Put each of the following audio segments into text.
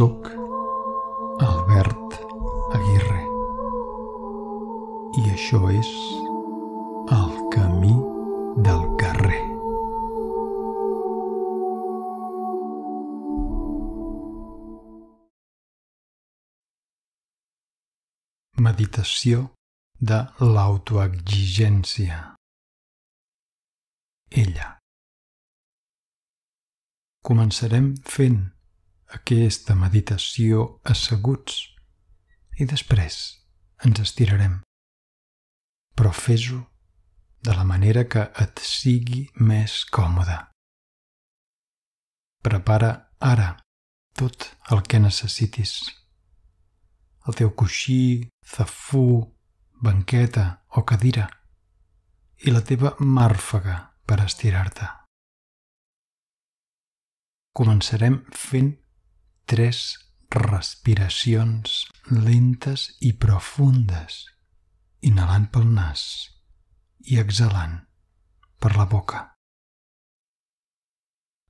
Soc Albert Aguirre i això és El camí del carrer. Meditació de l'autoexigència. Ella. Començarem fent aquesta meditació asseguts i després ens estirarem. Però fes-ho de la manera que et sigui més còmode. Prepara ara tot el que necessitis. El teu coixí, zafú, banqueta o cadira i la teva màrfega per estirar-te. Començarem fent 3 respiracions lentes i profundes, inhalant pel nas i exhalant per la boca.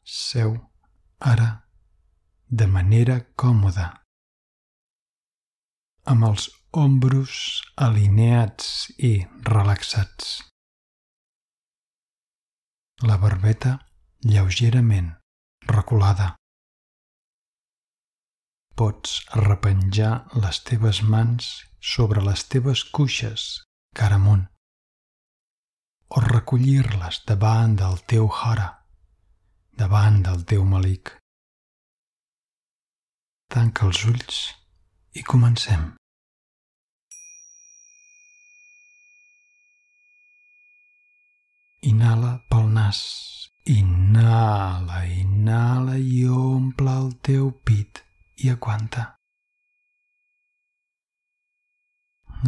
Seu ara de manera còmoda, amb els ombros alineats i relaxats. La barbeta lleugerament reculada. Pots repenjar les teves mans sobre les teves cuixes cara amunt o recollir-les davant del teu hara, davant del teu malik. Tanca els ulls i comencem. Inhala pel nas. Inhala, inhala i omple el teu pit i aguanta.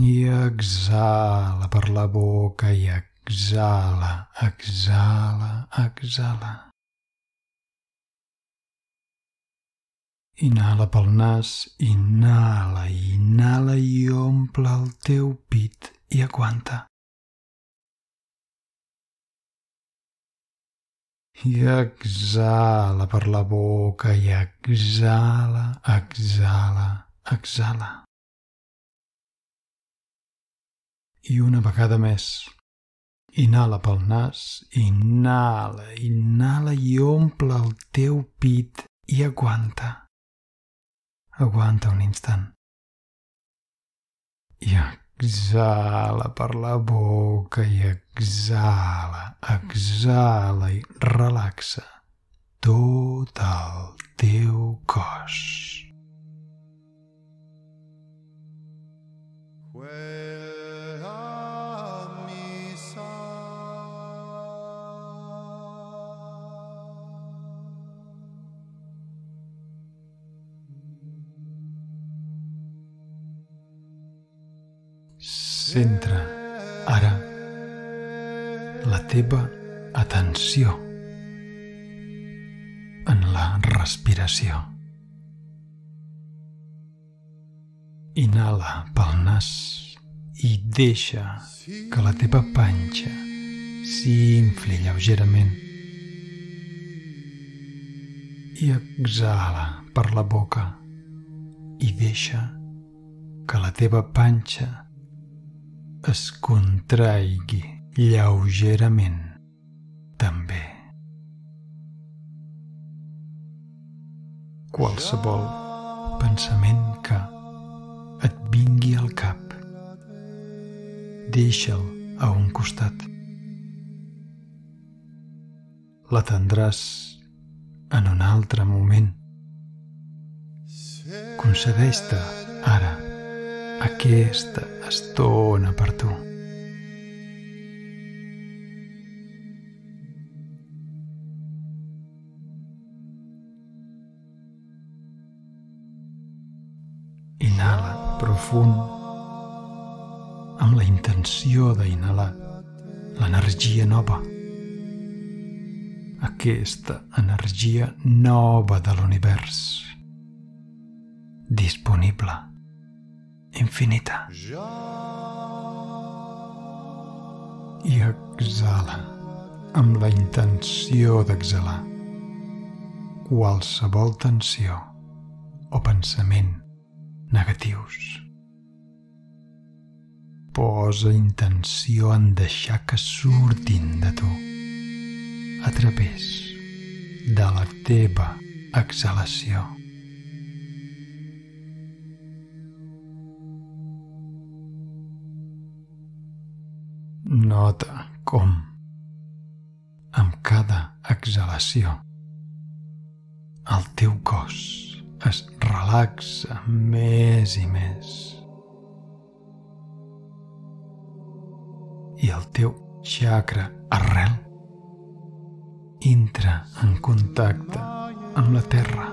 I exhala per la boca i exhala, exhala, exhala. Inhala pel nas, inhala, inhala i omple el teu pit i aguanta. I exhala per la boca i exhala, exhala, exhala. I una vegada més. Inhala pel nas, inhala, inhala i omple el teu pit i aguanta. Aguanta un instant. I exhala per la boca i exhala, exhala i relaxa tot el teu cos. Centra ara la teva atenció en la respiració. Inhala pel nas i deixa que la teva panxa s'infli lleugerament. I exhala per la boca i deixa que la teva panxa es contraigui lleugerament també. Qualsevol pensament que et vingui al cap, deixa'l a un costat. L'atendràs en un altre moment. Concedeix-te ara aquesta estona per tu. Inhala profund amb la intenció d'inhalar l'energia nova. Aquesta energia nova de l'univers, disponible, infinita. I exhala amb la intenció d'exhalar qualsevol tensió, o pensament negatius. Posa intenció en deixar que surtin de tu a través de la teva exhalació. Nota com, amb cada exhalació, el teu cos es relaxa més i més i el teu chakra arrel entra en contacte amb la terra.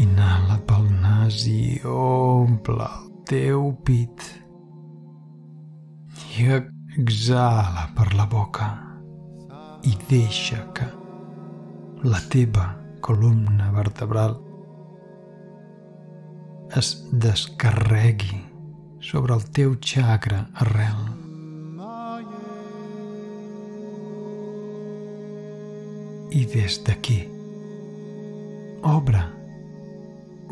Inhala pel nas i omple el teu pit i exhala per la boca i deixa que la teva columna vertebral es descarregui sobre el teu chakra arrel. I des d'aquí obre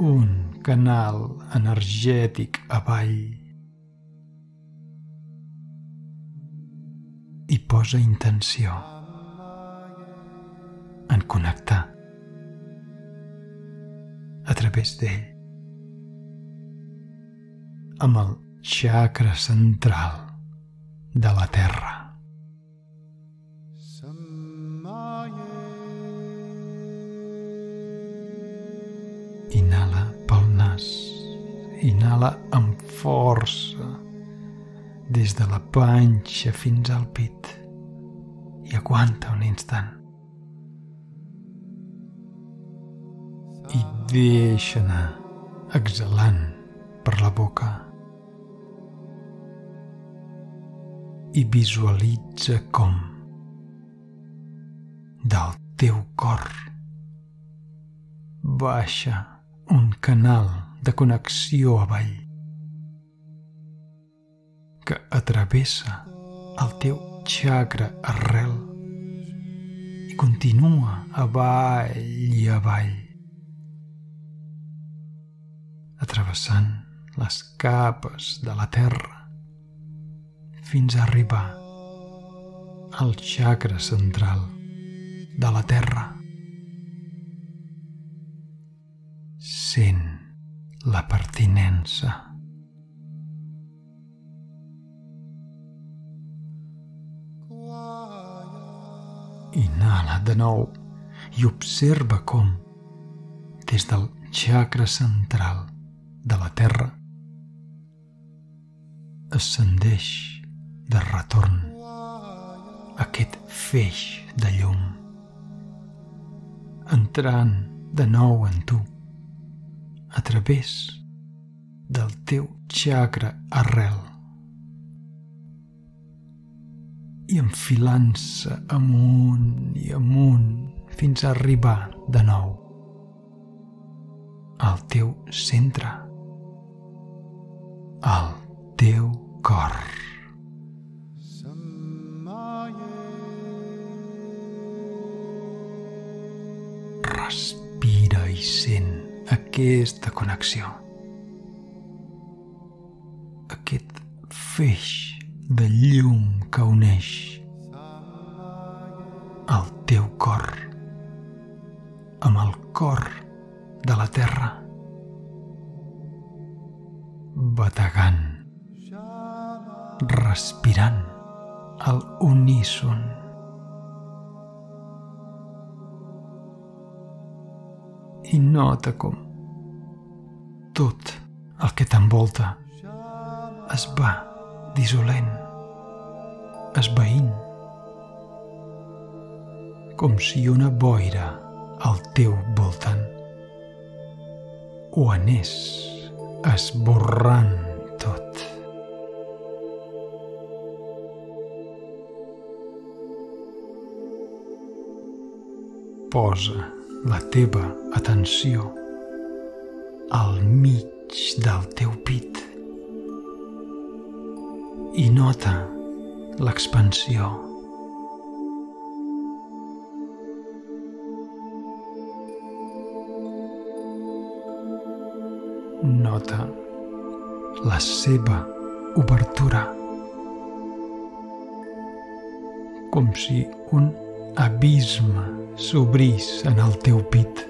un canal energètic avall i posa intenció en connectar a través d'ell amb el chakra central de la terra. Inhala pel nas, inhala amb força des de la panxa fins al pit i aguanta un instant. I deixa anar exhalant per la boca i visualitza com del teu cor baixa un canal de connexió avall que atravessa el teu chakra arrel i continua avall i avall, atravessant les capes de la terra fins a arribar al chakra central de la terra. Sent la pertinença. Inhala de nou i observa com, des del chakra central de la terra, ascendeix de retorn aquest feix de llum, entrant de nou en tu a través del teu chakra arrel i enfilant-se amunt i amunt fins a arribar de nou al teu centre, al teu cor. Respira i sent aquesta connexió, aquest feix de llum que uneix el teu cor amb el cor de la terra, bategant, respirant al uníson. I nota com tot el que t'envolta es va dissolent, esvaint, com si una boira al teu voltant ho anés esborrant tot. Posa la teva atenció al mig del teu pit i nota l'expansió. nota la seva obertura, com si un abisme s'obrís en el teu pit,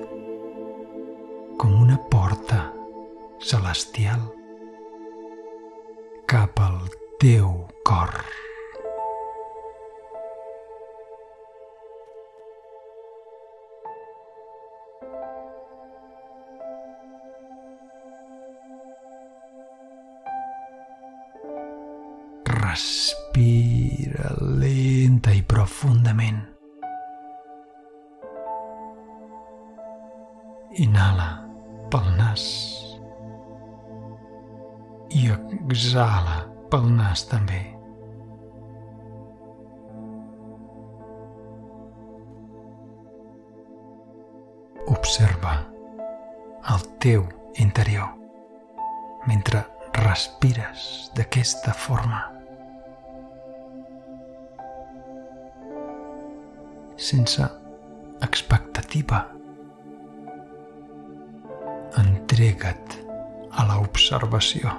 com una porta celestial cap al teu cor. Respira lenta i profundament. Inhala pel nas i exhala pel nas també. Observa el teu interior mentre respires d'aquesta forma, sense expectativa. Entrega't a l'observació.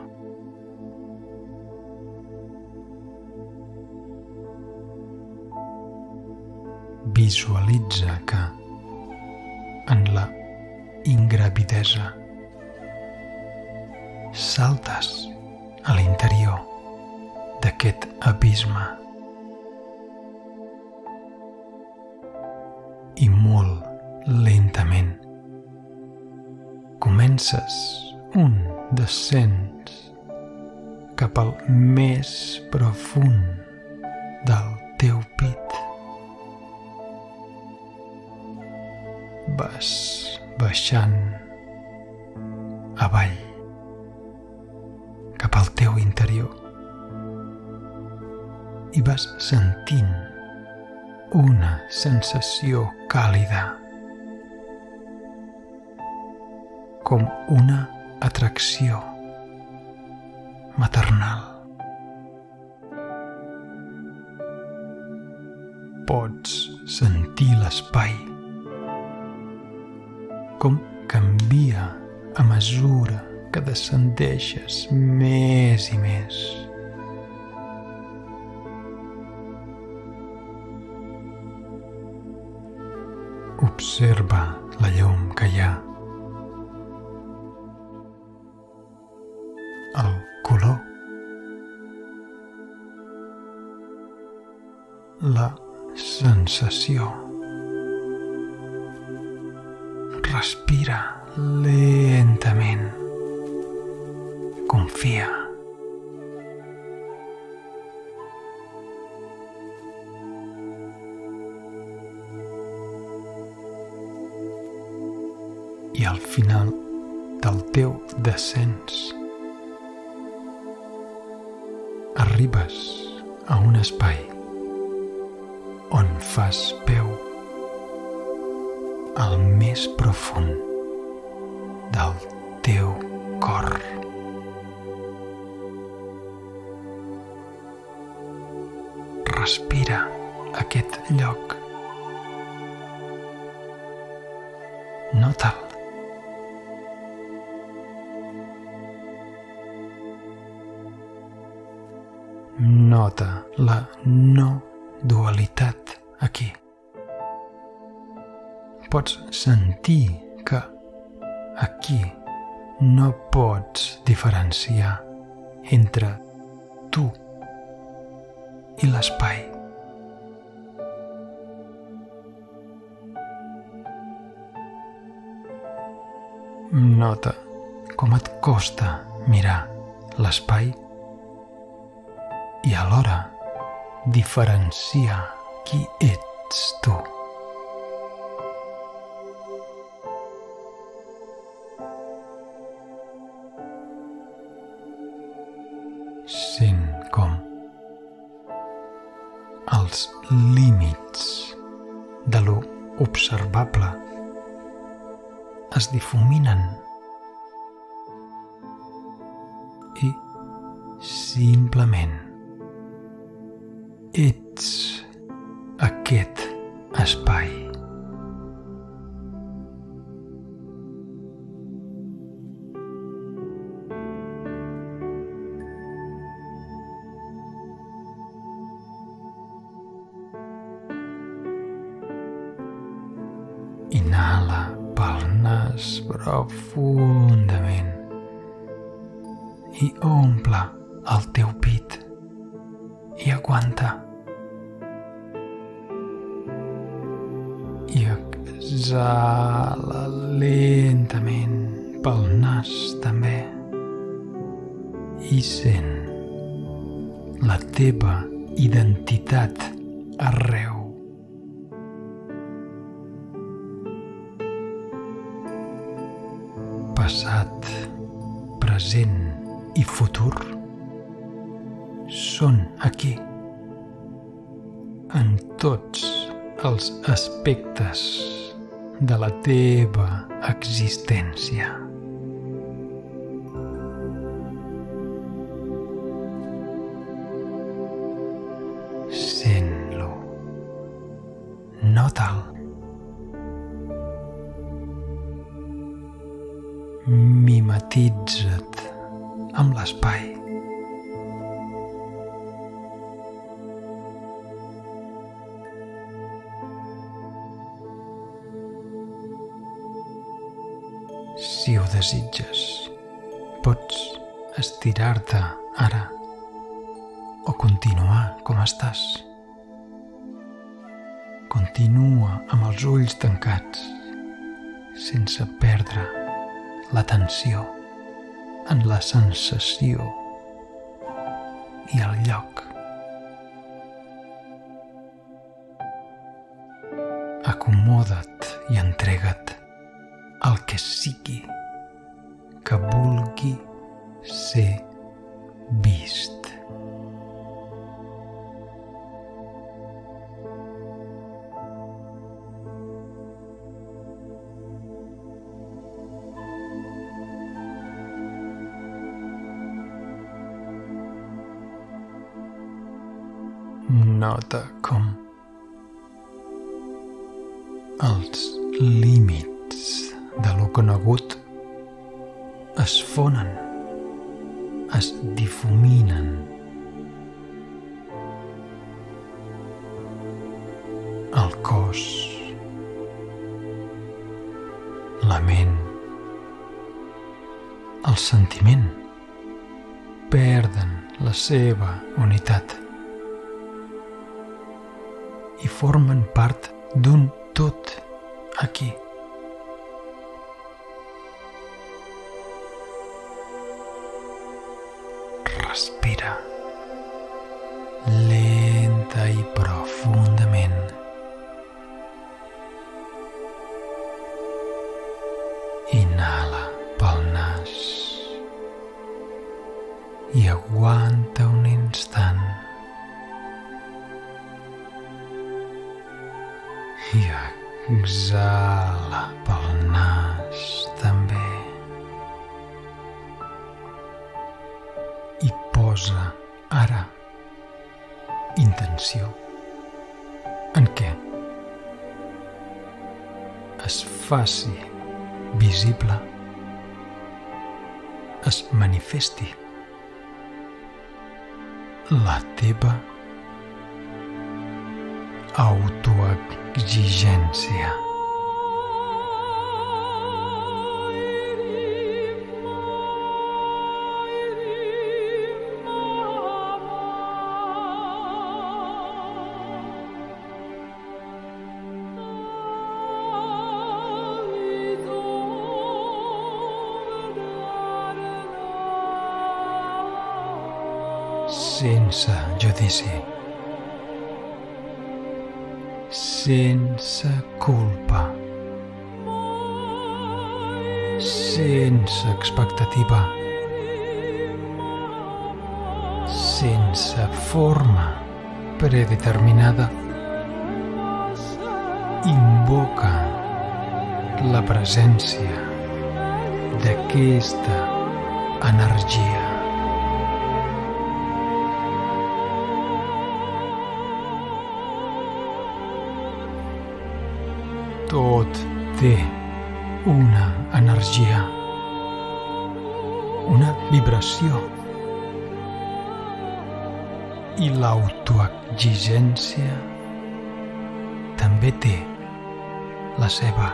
Visualitza que en la ingravidesa saltes a l'interior d'aquest abisme i molt lentament comences un descens cap al més profund del teu pit. Vas baixant avall cap al teu interior i vas sentint una sensació càlida, com una atracció maternal. Pots sentir l'espai com canvia a mesura que descendeixes més i més. Observa la llum que hi ha, el color, la sensació. Respira lentament. Confia. I al final del teu descens arribes a un espai on fas peu al més profund del teu cor. Respira aquest lloc. Nota'l. Nota la no dualitat aquí. Pots sentir que aquí no pots diferenciar entre tu i l'espai. Nota com et costa mirar l'espai i alhora diferenciar qui ets tu. Sent com els límits de lo observable es difuminen i simplement ets aquest espai. Inhala pel nas profundament i omple el teu pit i aguanta. I exhala lentament pel nas també i sent la teva identitat arreu. Passat, present i futur són aquí, en tots els aspectes de la teva existència. Sent-lo, nota'l, mimetitza't amb l'espai. Si ho desitges, pots estirar-te ara o continuar com estàs. Continua amb els ulls tancats, sense perdre l'atenció en la sensació i el lloc. Acomoda't i entrega't al que sigui que vulgui ser vist. Nota com els límits de lo conegut es fonen, es difuminen. El cos, la ment, el sentiment perden la seva unitat i formen part d'un tot aquí. Respira lenta i profundament. Inhala pel nas i aguanta un instant. I exhala pel nas també. I posa ara intenció en què es faci visible, es manifesti la teva autoexigència. Sense judici, sense culpa, sense expectativa, sense forma predeterminada. Invoca la presència d'aquesta energia. Tot té una energia, una vibració, i l'autoexigència també té la seva.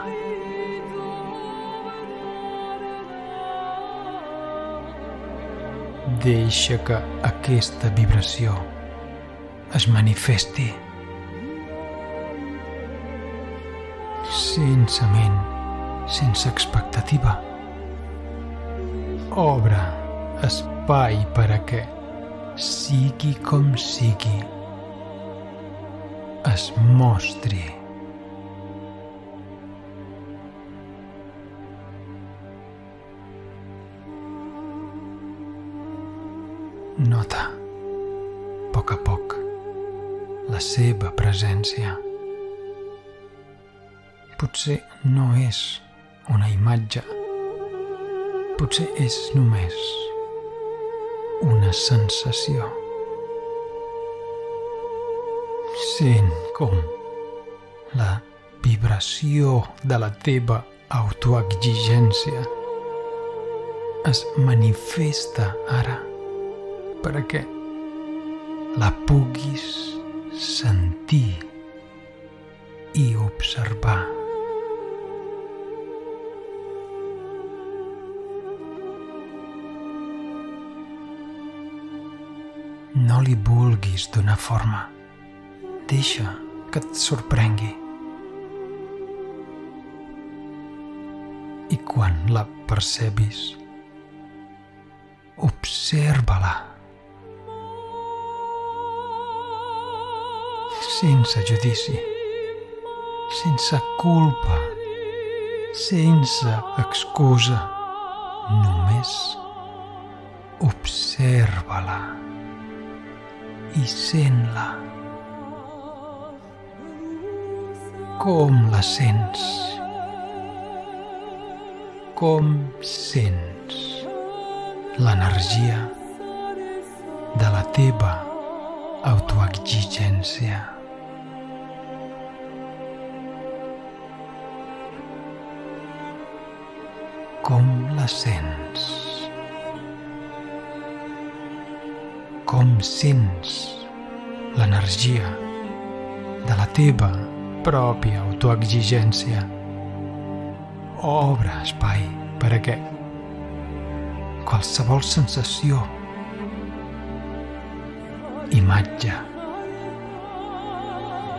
Deixa que aquesta vibració es manifesti sense ment, sense expectativa. Obre espai per a que, sigui com sigui, es mostri. Nota, a poc, la seva presència. Potser no és una imatge, potser és només una sensació. Sent com la vibració de la teva autoexigència es manifesta ara perquè la puguis sentir i observar. No li vulguis donar forma. Deixa que et sorprengui. I quan la percebis, observa-la. Sense judici, sense culpa, sense excusa, només observa-la i sent-la. Com la sents? Com sents l'energia de la teva autoexigència? Com la sents? Com sents l'energia de la teva pròpia autoexigència? Obre espai per a que qualsevol sensació, imatge,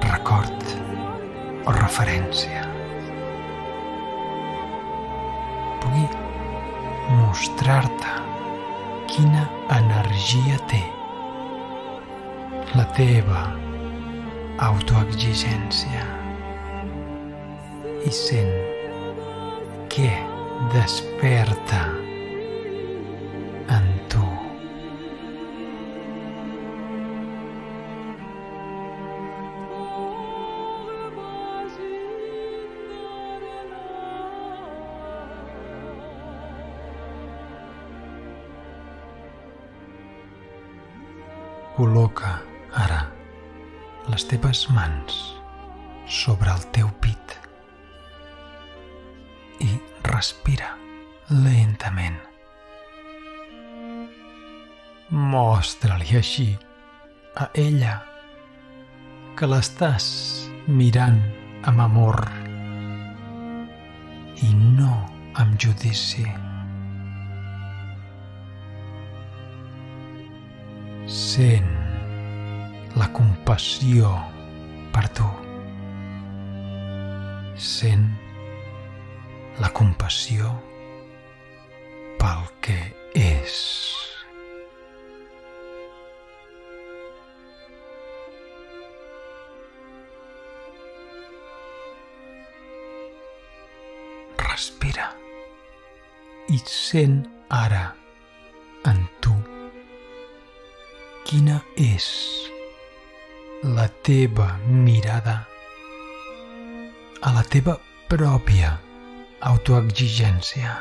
record o referència pugui mostrar-te quina energia té la teva autoexigència i sent què desperta en tu. Col·loca ara les teves mans sobre el teu pit i respira lentament. Mostra-li així a ella que l'estàs mirant amb amor i no amb judici. Sent la compassió per tu. Sent la compassió pel que és. Respira i sent ara en tu quina és la teva mirada a la teva pròpia autoexigència.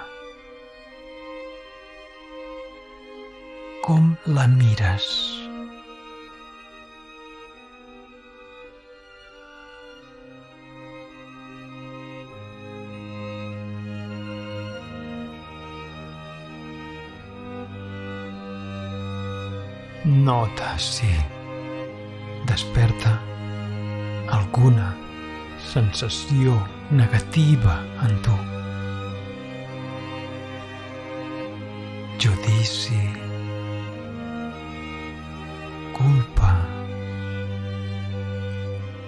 Com la mires? Nota si desperta alguna sensació negativa en tu. Judici, culpa,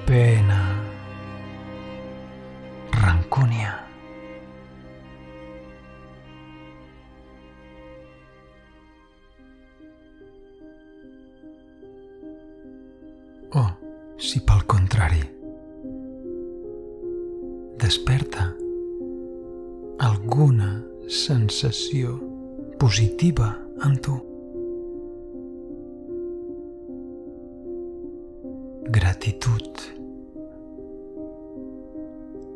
pena, rancúnia. O, si pel contrari, desperta alguna sensació positiva en tu. Gratitud,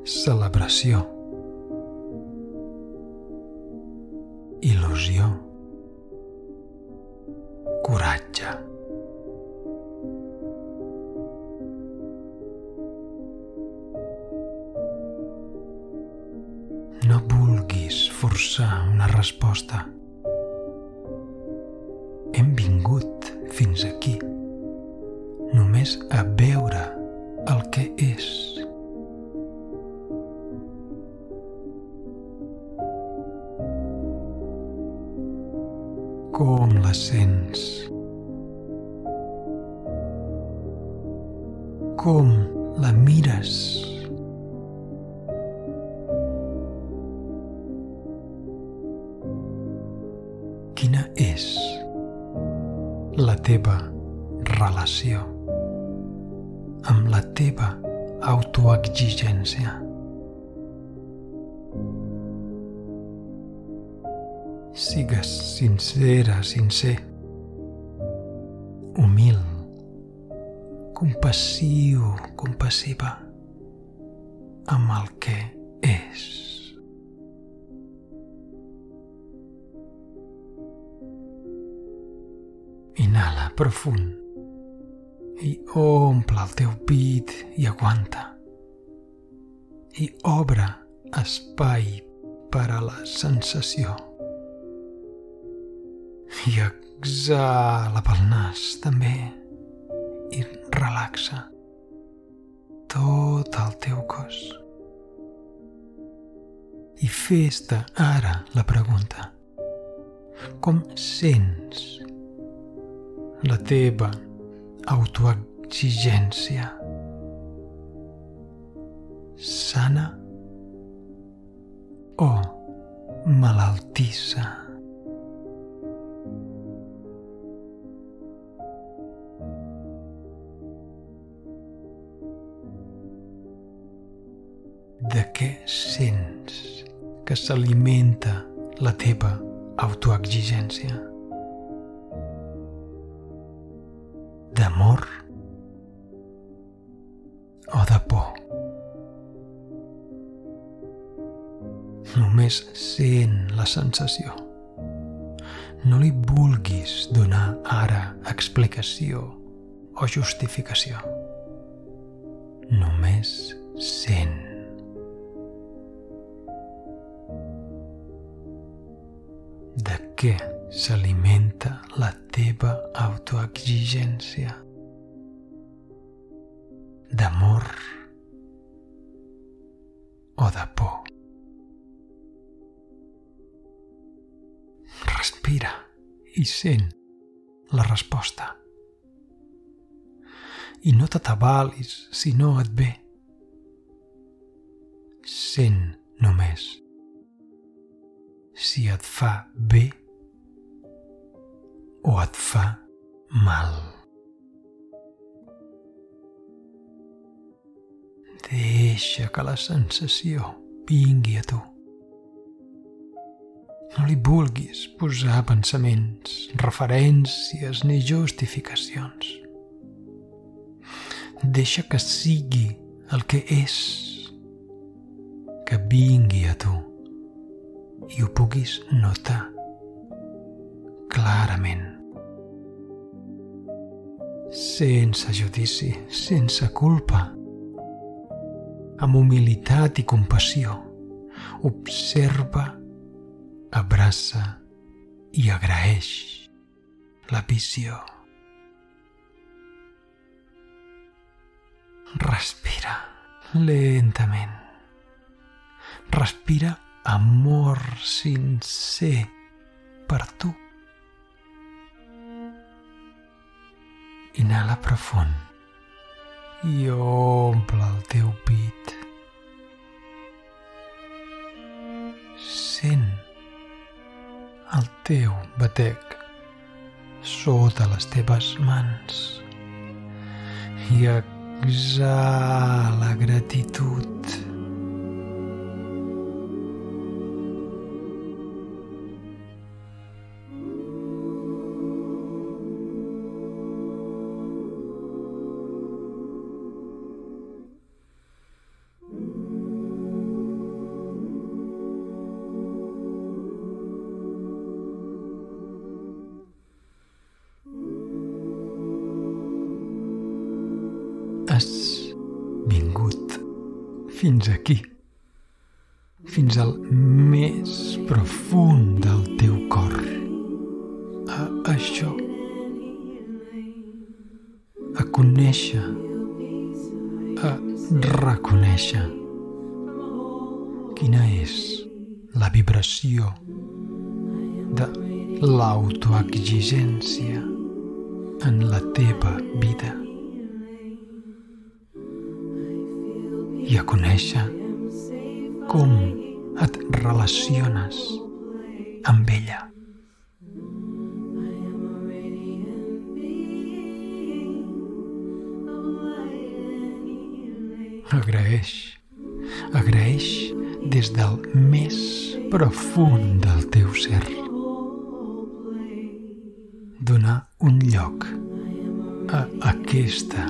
celebració, il·lusió, coratge. No vulguis forçar una resposta. Hem vingut fins aquí només a veure el que és. Com la sents? Com la mires? Quina és la teva relació amb la teva autoexigència? Sigues sincera, sincer, humil, compassiu, compassiva amb el que és. Inhala profund i omple el teu pit i aguanta. I obre espai per a la sensació. I exhala pel nas també i relaxa tot el teu cos. I fes-te ara la pregunta: com sents la teva autoexigència? Sana o malaltissa? De què sents que s'alimenta la teva autoexigència? D'amor o de por? Només sent la sensació. No li vulguis donar ara explicació o justificació. Només sent. De què s'alimenta la teva autoexigència? D'amor o de por? Respira i sent la resposta. I no t'atabalis si no et ve. Sent només si et fa bé o et fa mal. Deixa que la sensació vingui a tu. No li vulguis posar pensaments, referències ni justificacions. Deixa que sigui el que és, que vingui a tu i ho puguis notar clarament. Sense judici, sense culpa, amb humilitat i compassió, observa, abraça i agraeix la visió. Respira lentament Respira amor sincer per tu. Inhala profund i omple el teu pit. Sent el teu batec sota les teves mans i exhala gratitud. Has vingut fins aquí, fins al més profund del teu cor, a això, a conèixer, a reconèixer quina és la vibració de l'autoexigència en la teva vida. I a conèixer com et relaciones amb ella. Agraeix des del més profund del teu ser. Dona un lloc a aquesta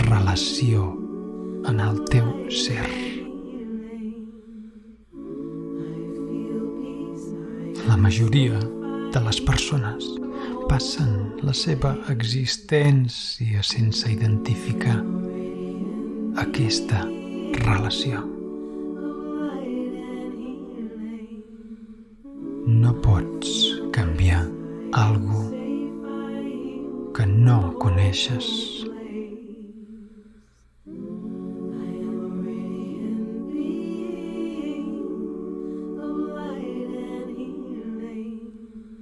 relació en el teu ser. La majoria de les persones passen la seva existència sense identificar aquesta relació. No pots canviar algo que no coneixes.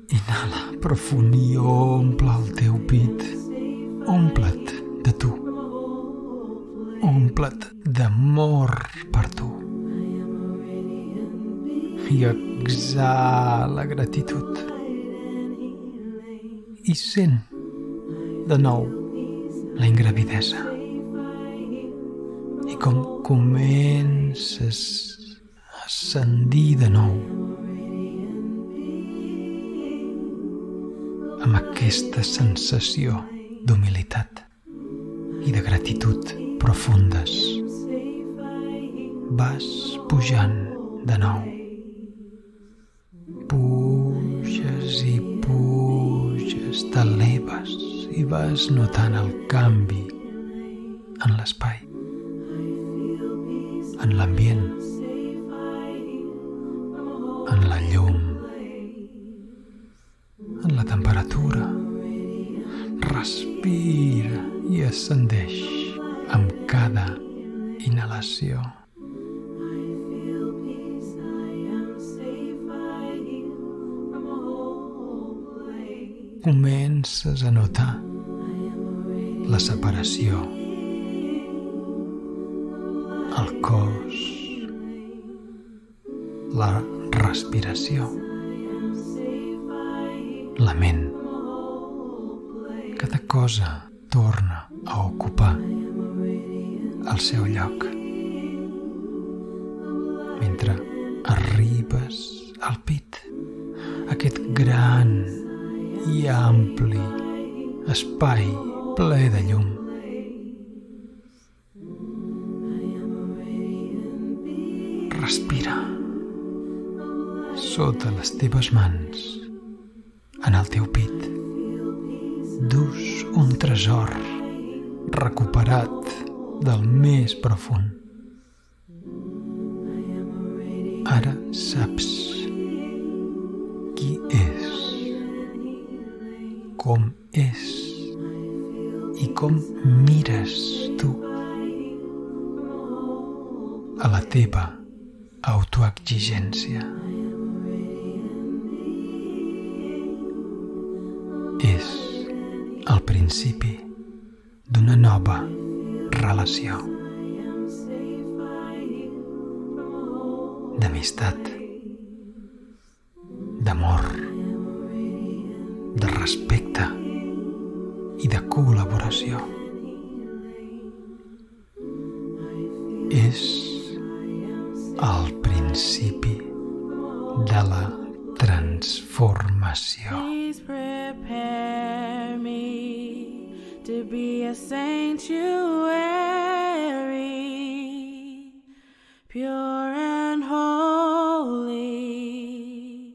Inhala profund i omple el teu pit. Omple't de tu. Omple't d'amor per tu. I exhala gratitud. I sent de nou la ingravidesa. I com comences a ascendir de nou amb aquesta sensació d'humilitat i de gratitud profundes. Vas pujant de nou. Puges i puges, t'eleves i vas notant el canvi en l'espai, en l'ambient, en la llum, en la temperatura. Respira i ascendeix amb cada inhalació. Comences a notar la separació, el cos, la respiració, la ment. Cada cosa torna a ocupar el seu lloc. Mentre arribes al pit, aquest gran i ampli espai ple de llum. Respira sota les teves mans, en el teu pit. Dus un tresor recuperat del més profund. Ara saps qui és, com és i com mires tu a la teva autoexigència. És el principi d'una nova relació d'amistat, d'amor, de respecte i de col·laboració. És el principi de la transformació. Please prepare me to be a sanctuary, pure and holy,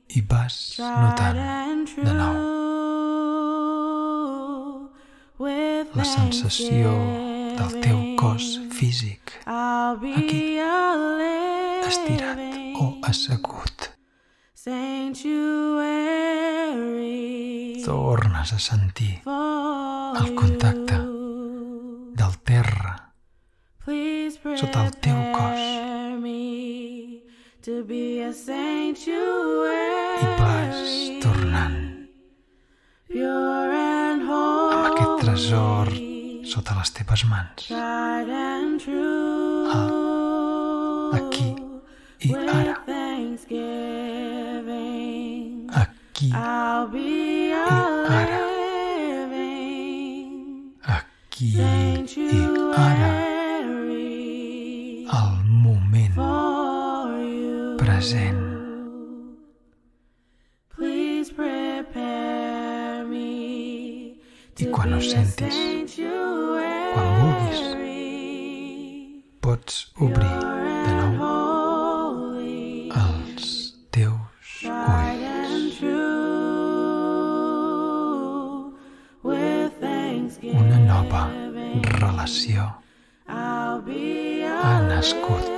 I vas notant de nou la sensació del teu cos físic aquí, estirat o assegut. Tornes a sentir el contacte del terra sota el teu cos i vas tornant amb aquest tresor sota les teves mans aquí i ara, aquí i ara, aquí i ara, el moment present. I quan ho sentis, quan vulguis, pots obrir de nou els teus ulls. Una nova relació ha nascut.